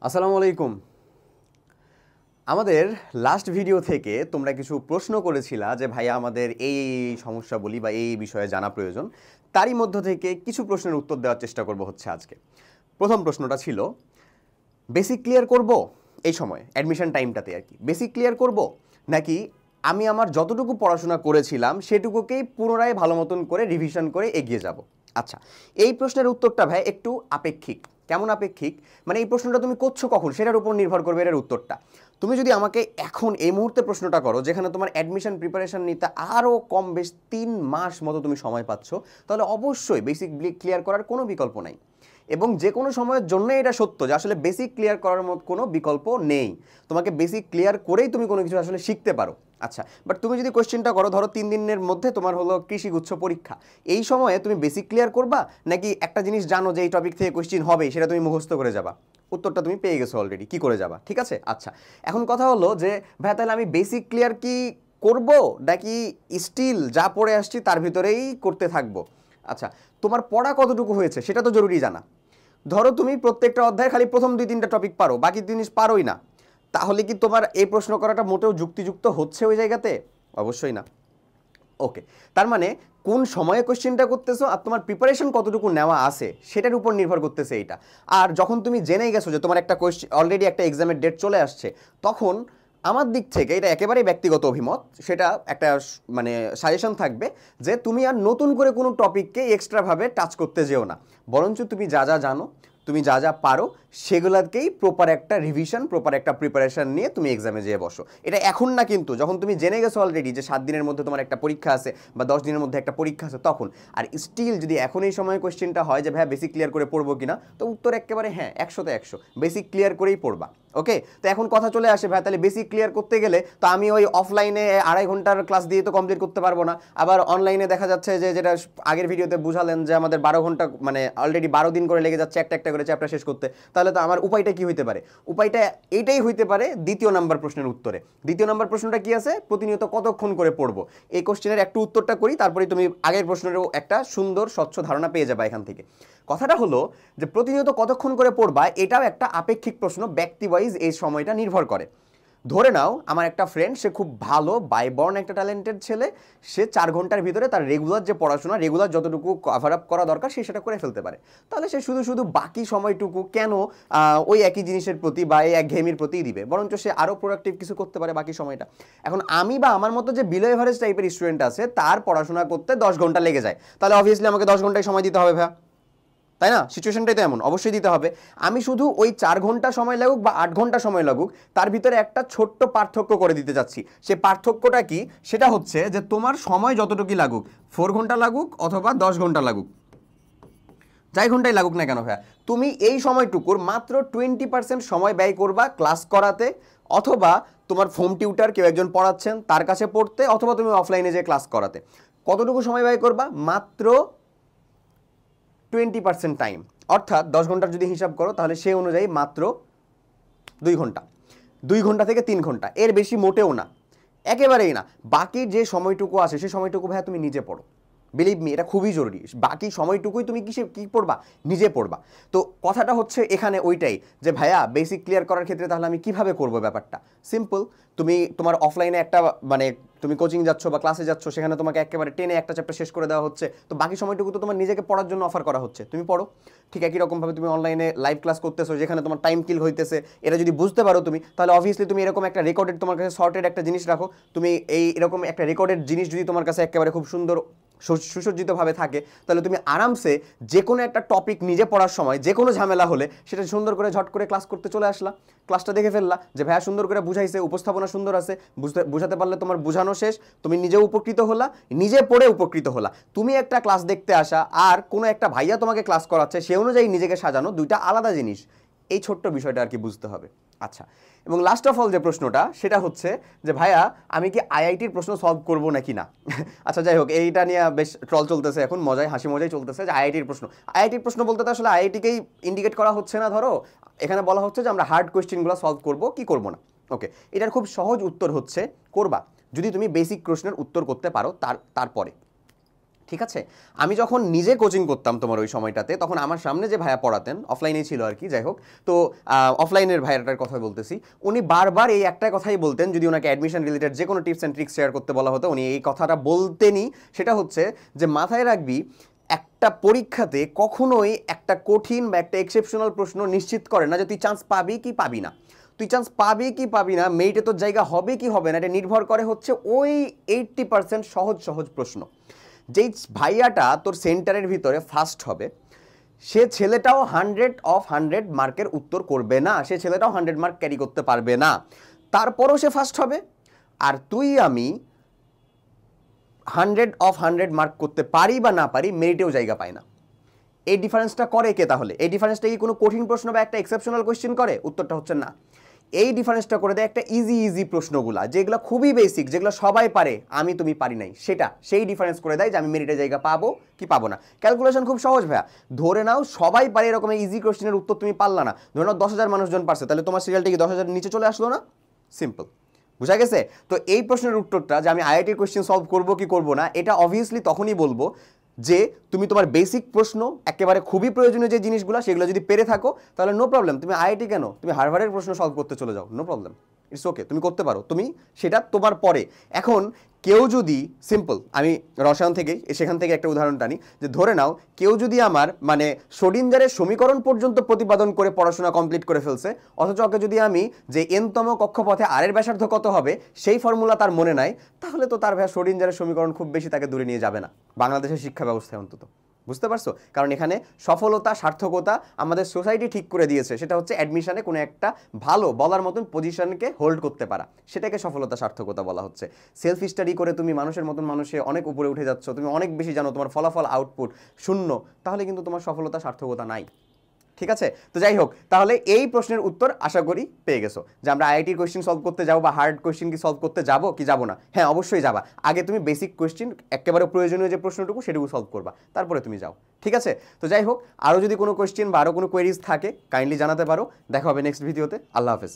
আসসালামু আলাইকুম। আমাদের লাস্ট ভিডিও থেকে তোমরা কিছু প্রশ্ন করেছিলা যে ভাইয়া আমাদের এই সমস্যা বলি বা এই বিষয়ে জানা প্রয়োজন। তারই মধ্য থেকে কিছু প্রশ্নের উত্তর দেওয়ার চেষ্টা করব হচ্ছে আজকে। প্রথম প্রশ্নটা ছিল বেসিক ক্লিয়ার করব এই সময় অ্যাডমিশন টাইমটাতে আর কি, বেসিক ক্লিয়ার করব নাকি আমি আমার যতটুকু পড়াশোনা করেছিলাম সেটুকুকেই পুনরায় ভালো মতন করে রিভিশন করে এগিয়ে যাব। আচ্ছা, এই প্রশ্নের উত্তরটা ভাই একটু আপেক্ষিক। কেমন আপেক্ষিক? মানে এই প্রশ্নটা তুমি করছো কখন সেটার উপর নির্ভর করবে এর উত্তরটা। তুমি যদি আমাকে এখন এই মুহূর্তে প্রশ্নটা করো যেখানে তোমার অ্যাডমিশন প্রিপারেশন নিতে আরও কম বেশ 3 মাস মতো তুমি সময় পাচ্ছ, তাহলে অবশ্যই বেসিক ক্লিয়ার করার কোনো বিকল্প নাই। এবং যে কোনো সময়ের জন্য এটা সত্য যে আসলে বেসিক ক্লিয়ার করার মতো কোনো বিকল্প নেই। তোমাকে বেসিক ক্লিয়ার করেই তুমি কোনো কিছু আসলে শিখতে পারো। আচ্ছা, বাট তুমি যদি কোয়েশ্চেনটা করো, ধরো 3 দিনের মধ্যে তোমার হলো কৃষিগুচ্ছ পরীক্ষা, এই সময়ে তুমি বেসিক ক্লিয়ার করবা নাকি একটা জিনিস জানো যে এই টপিক থেকে কোয়েশ্চেন হবে সেটা তুমি মুখস্থ করে যাবা? উত্তরটা তুমি পেয়ে গেছো অলরেডি, কি করে যাবা। ঠিক আছে, আচ্ছা এখন কথা হলো যে ভাই তাহলে আমি বেসিক ক্লিয়ার কি করব নাকি স্টিল যা পড়ে আসছি তার ভিতরেই করতে থাকবো? আচ্ছা, তোমার পড়া কতটুকু হয়েছে সেটা তো জরুরি জানা। ধরো তুমি প্রত্যেকটা অধ্যায় খালি প্রথম 2-3টা টপিক পারো, বাকি জিনিস পারোই না, তাহলে কি তোমার এই প্রশ্ন করাটা মোটেও যুক্তিযুক্ত হচ্ছে ওই জায়গাতে? অবশ্যই না। ওকে, তার মানে কোন সময়ে কোশ্চেনটা করতেছো আর তোমার প্রিপারেশন কতটুকু নেওয়া আছে সেটার উপর নির্ভর করতেছে এইটা। আর যখন তুমি জেনেই গেছো যে তোমার একটা কোশ্চেন অলরেডি একটা এক্সামের ডেট চলে আসছে, তখন আমার দিক থেকে এটা একেবারেই ব্যক্তিগত অভিমত, সেটা একটা মানে সাজেশন থাকবে যে তুমি আর নতুন করে কোনো টপিককে এক্সট্রাভাবে টাচ করতে যেও না, বরঞ্চ তুমি যা যা জানো, তুমি যা যা পারো সেগুলোকেই প্রপার একটা রিভিশন, প্রপার একটা প্রিপারেশন নিয়ে তুমি এক্সামে যেয়ে বসো। এটা এখন না, কিন্তু যখন তুমি জেনে গেছো অলরেডি যে 7 দিনের মধ্যে তোমার একটা পরীক্ষা আছে বা 10 দিনের মধ্যে একটা পরীক্ষা আছে তখন। আর স্টিল যদি এখন এই সময় কোয়েশ্চেনটা হয় যে ভাই বেসিক ক্লিয়ার করে পড়বো কিনা, তো উত্তর একেবারে হ্যাঁ, 100তে 100 বেসিক ক্লিয়ার করেই পড়বা। ওকে, তো এখন কথা চলে আসে ভাই তাহলে বেসিক ক্লিয়ার করতে গেলে তো আমি ওই অফলাইনে 2.5 ঘন্টার ক্লাস দিয়ে তো কমপ্লিট করতে পারবো না, আবার অনলাইনে দেখা যাচ্ছে যে যেটা আগের ভিডিওতে বুঝালেন যে আমাদের 12 ঘন্টা মানে অলরেডি 12 দিন করে লেগে যাচ্ছে একটা একটা করে চ্যাপ্টার শেষ করতে, তাহলে তো আমার উপায়টা কি হইতে পারে? উপায়টা এইটাই হইতে পারে দ্বিতীয় নাম্বার প্রশ্নের উত্তরে। দ্বিতীয় নাম্বার প্রশ্নটা কি আছে? প্রতিনিয়ত কতক্ষণ করে পড়বো, এই কোশ্চেনের একটু উত্তরটা করি, তারপরে তুমি আগের প্রশ্নেরও একটা সুন্দর স্বচ্ছ ধারণা পেয়ে যাবে এখান থেকে। কথাটা হলো যে প্রতিনিয়ত কতক্ষণ করে পড়বা এটাও একটা আপেক্ষিক প্রশ্ন, ব্যক্তি ওয়াইজ এই সময়টা নির্ভর করে। ধরে নাও আমার একটা ফ্রেন্ড, সে খুব ভালো বাইবর্ন একটা ট্যালেন্টেড ছেলে, সে 4 ঘন্টার ভিতরে তার রেগুলার যে পড়াশোনা, রেগুলার যতটুকু কভার আপ করা দরকার সে সেটা করে ফেলতে পারে, তাহলে সে শুধু শুধু বাকি সময়টুকু কেন ওই একই জিনিসের প্রতি বা এই একঘেয়েমির প্রতিই দিবে, বরঞ্চ সে আরও প্রোডাক্টিভ কিছু করতে পারে বাকি সময়টা। এখন আমি বা আমার মতো যে বিলো এভারেজ টাইপের স্টুডেন্ট আছে তার পড়াশোনা করতে 10 ঘন্টা লেগে যায়, তাহলে অবভিয়াসলি আমাকে 10 ঘন্টায় সময় দিতে হবে ভাইয়া, তাই না? সিচুয়েশনটাই তো এমন, অবশ্যই দিতে হবে। আমি শুধু ওই 4 ঘন্টা সময় লাগুক বা 8 ঘন্টা সময় লাগুক, তার ভিতরে একটা ছোট্ট পার্থক্য করে দিতে যাচ্ছি। সে পার্থক্যটা কি? সেটা হচ্ছে যে তোমার সময় যতটুকুই লাগুক, 4 ঘন্টা লাগুক অথবা 10 ঘন্টা লাগুক, যাই ঘন্টাই লাগুক না কেন ভাইয়া, তুমি এই সময়টুকুর মাত্র 20% সময় ব্যয় করবা ক্লাস করাতে, অথবা তোমার হোম টিউটার কেউ একজন পড়াচ্ছেন তার কাছে পড়তে, অথবা তুমি অফলাইনে যে ক্লাস করাতে। কতটুকু সময় ব্যয় করবা? মাত্র 20% টাইম, অর্থাৎ 10 ঘন্টার যদি হিসাব করো তাহলে সে অনুযায়ী মাত্র 2 ঘন্টা, 2 ঘন্টা থেকে 3 ঘন্টা, এর বেশি মোটেও না, একেবারেই না। বাকি যে সময়টুকু আছে সেই সময়টুকু ভাইয়া তুমি নিজে পড়ো, বিলিভ মি, এটা খুবই জরুরি। বাকি সময়টুকুই তুমি কি পড়বা? নিজে পড়বা। তো কথাটা হচ্ছে এখানে ওইটাই যে ভাইয়া বেসিক ক্লিয়ার করার ক্ষেত্রে তাহলে আমি কিভাবে করবো ব্যাপারটা? সিম্পল, তুমি তোমার অফলাইনে একটা মানে তুমি কোচিং যাচ্ছ বা ক্লাসে যাচ্ছ, সেখানে তোমাকে একেবারে টেনে একটা চ্যাপ্টার শেষ করে দেওয়া হচ্ছে, তো বাকি সময়টুকু তো তোমার নিজেকে পড়ার জন্য অফার করা হচ্ছে, তুমি পড়ো। ঠিক একই রকমভাবে তুমি অনলাইনে লাইভ ক্লাস করতেছো যেখানে তোমার টাইম কিল হইতেছে, এটা যদি বুঝতে পারো তুমি, তাহলে অবভিয়াসলি তুমি এরকম একটা রেকর্ডেড তোমার কাছে শর্টেড একটা জিনিস রাখো, তুমি এই এরকম একটা রেকর্ডেড জিনিস যদি তোমার কাছে একেবারে খুব সুন্দর সুসজ্জিতভাবে থাকে, তাহলে তুমি আরামসে যে কোনো একটা টপিক নিজে পড়ার সময় যে কোনো ঝামেলা হলে সেটা সুন্দর করে ঝট করে ক্লাস করতে চলে আসলা, ক্লাসটা দেখে ফেললা যে ভাইয়া সুন্দর করে বুঝাইছে, উপস্থাপনা সুন্দর আছে, বুঝাতে পারলে তোমার বুঝানো শেষ, তুমি নিজে উপকৃত হলা, নিজে পড়ে উপকৃত হলা। তুমি একটা ক্লাস দেখতে আসা আর কোনো একটা ভাইয়া তোমাকে ক্লাস করাচ্ছে সে অনুযায়ী নিজেকে সাজানো, দুইটা আলাদা জিনিস, এই ছোট্ট বিষয়টা আর কি বুঝতে হবে। আচ্ছা, এবং লাস্ট অফ অল যে প্রশ্নটা সেটা হচ্ছে যে ভাইয়া আমি কি আইআইটির প্রশ্ন সলভ করবো নাকি না? আচ্ছা যাই হোক, এইটা নিয়ে বেশ ট্রল চলতেছে এখন, মজায় হাসি মজাই চলতেছে যে আইআইটির প্রশ্ন বলতে তো আসলে আইআইটিকেই ইন্ডিকেট করা হচ্ছে না, ধরো এখানে বলা হচ্ছে যে আমরা হার্ড কোয়েশ্চেনগুলো সলভ করবো কি করবো না। ওকে, এটার খুব সহজ উত্তর হচ্ছে করবা, যদি তুমি বেসিক প্রশ্নের উত্তর করতে পারো তারপরে। ঠিক আছে, আমি যখন নিজে কোচিং করতাম তোমার ওই সময়টাতে, তখন আমার সামনে যে ভাইয়া পড়াতেন, অফলাইনেই ছিল আর কি, যাই হোক, তো অফলাইনের ভাইয়াটার কথা বলতেছি, উনি বারবার এই একটা কথাই বলতেন, যদি ওনাকে অ্যাডমিশন রিলেটেড যে কোনো টিপস অ্যান্ড ট্রিক্স শেয়ার করতে বলা হতো উনি এই কথাটা বলতেনই। সেটা হচ্ছে যে মাথায় রাখবি একটা পরীক্ষাতে কখনোই একটা কঠিন বা একটা এক্সেপশনাল প্রশ্ন নিশ্চিত করে না যে তুই চান্স পাবি কি পাবি না। তুই চান্স পাবি কি পাবি না, মেরিটে তোর জায়গা হবে কি হবে না, এটা নির্ভর করে হচ্ছে ওই 80% সহজ সহজ প্রশ্ন। যেই ভাইয়াটা তোর সেন্টারের ভিতরে ফার্স্ট হবে, সে ছেলেটাও 100 মার্কের উত্তর করবে না, সে ছেলেটাও 100 মার্ক ক্যারি করতে পারবে না, তারপরও সে ফার্স্ট হবে। আর তুই আমি 100 মার্ক করতে পারি বা না পারি, মেরিটেও জায়গা পায় না। এই ডিফারেন্সটা করে কে তাহলে? এই ডিফারেন্সটা কি কোনো কঠিন প্রশ্ন বা একটা এক্সেপশনাল কোয়েশ্চেন করে? উত্তরটা হচ্ছে না। এই ডিফারেন্সটা করে দেয় একটা ইজি প্রশ্নগুলা, যেগুলো খুবই বেসিক, যেগুলো সবাই পারে, আমি তুমি পারি নাই, সেটা সেই ডিফারেন্স করে দেয় যে আমি মেরিটের জায়গা পাবো কি পাবো না। ক্যালকুলেশন খুব সহজ ভাইয়া, ধরে নাও সবাই পারে এরকম ইজি কোয়েশ্চেনের উত্তর তুমি পারলা না, ধরে নাও 10,000 মানুষজন পারছে, তাহলে তোমার সিরিয়ালটা কি 10,000 নিচে চলে আসলো না? সিম্পল, বুঝা গেছে? তো এই প্রশ্নের উত্তরটা যে আমি আইআইটির কোয়েশ্চেন সলভ করবো কি করবো না, এটা অবভিয়াসলি তখনই বলবো যে তুমি তোমার বেসিক প্রশ্ন, একেবারে খুবই প্রয়োজনীয় যে জিনিসগুলো, সেগুলো যদি পেরে থাকো তাহলে নো প্রবলেম, তুমি আইআইটি কেন, তুমি হার্ভার্ডের প্রশ্ন সলভ করতে চলে যাও, নো প্রবলেম, ইটস ওকে, তুমি করতে পারো, তুমি সেটা তোমার পরে। এখন কেউ যদি সিম্পল, আমি রসায়ন থেকেই সেখান থেকে একটা উদাহরণ টানি, যে ধরে নাও কেউ যদি আমার মানে শ্রোডিঞ্জারের সমীকরণ পর্যন্ত প্রতিপাদন করে পড়াশোনা কমপ্লিট করে ফেলছে, অথচ ওকে যদি আমি যে এনতম কক্ষপথে আরের ব্যাসার্ধ কত হবে সেই ফর্মুলা তার মনে নাই, তাহলে তো তার ভাই শ্রোডিঞ্জারের সমীকরণ খুব বেশি তাকে দূরে নিয়ে যাবে না, বাংলাদেশের শিক্ষা ব্যবস্থায় অন্তত। বুঝতে পারছো? কারণ এখানে সফলতা সার্থকতা আমাদের সোসাইটি ঠিক করে দিয়েছে, সেটা হচ্ছে অ্যাডমিশনে কোনো একটা ভালো বলার মতন পজিশনকে হোল্ড করতে পারা, সেটাকে সফলতা সার্থকতা বলা হচ্ছে। সেলফ স্টাডি করে তুমি মানুষের মতন মানুষে অনেক উপরে উঠে যাচ্ছ, তুমি অনেক বেশি জানো, তোমার ফলাফল আউটপুট শূন্য, তাহলে কিন্তু তোমার সফলতা সার্থকতা নাই। ঠিক আছে? তো যাই হোক, তাহলে এই প্রশ্নের উত্তর আশা করি পেয়ে গেছো, যে আমরা আইআইটির কোয়েশ্চেন সলভ করতে যাবো বা হার্ড কোয়েশ্চেন কি সলভ করতে যাবো কি যাবো না। হ্যাঁ, অবশ্যই যাবা, আগে তুমি বেসিক কোয়েশ্চেন একেবারে প্রয়োজনীয় যে প্রশ্নটুকু সেটুকু সলভ করবা, তারপরে তুমি যাও। ঠিক আছে? তো যাই হোক, আরও যদি কোনো কোয়েশ্চেন বা আরও কোনো কোয়েরিজ থাকে কাইন্ডলি জানাতে পারো। দেখা হবে নেক্সট ভিডিওতে। আল্লাহ হাফেজ।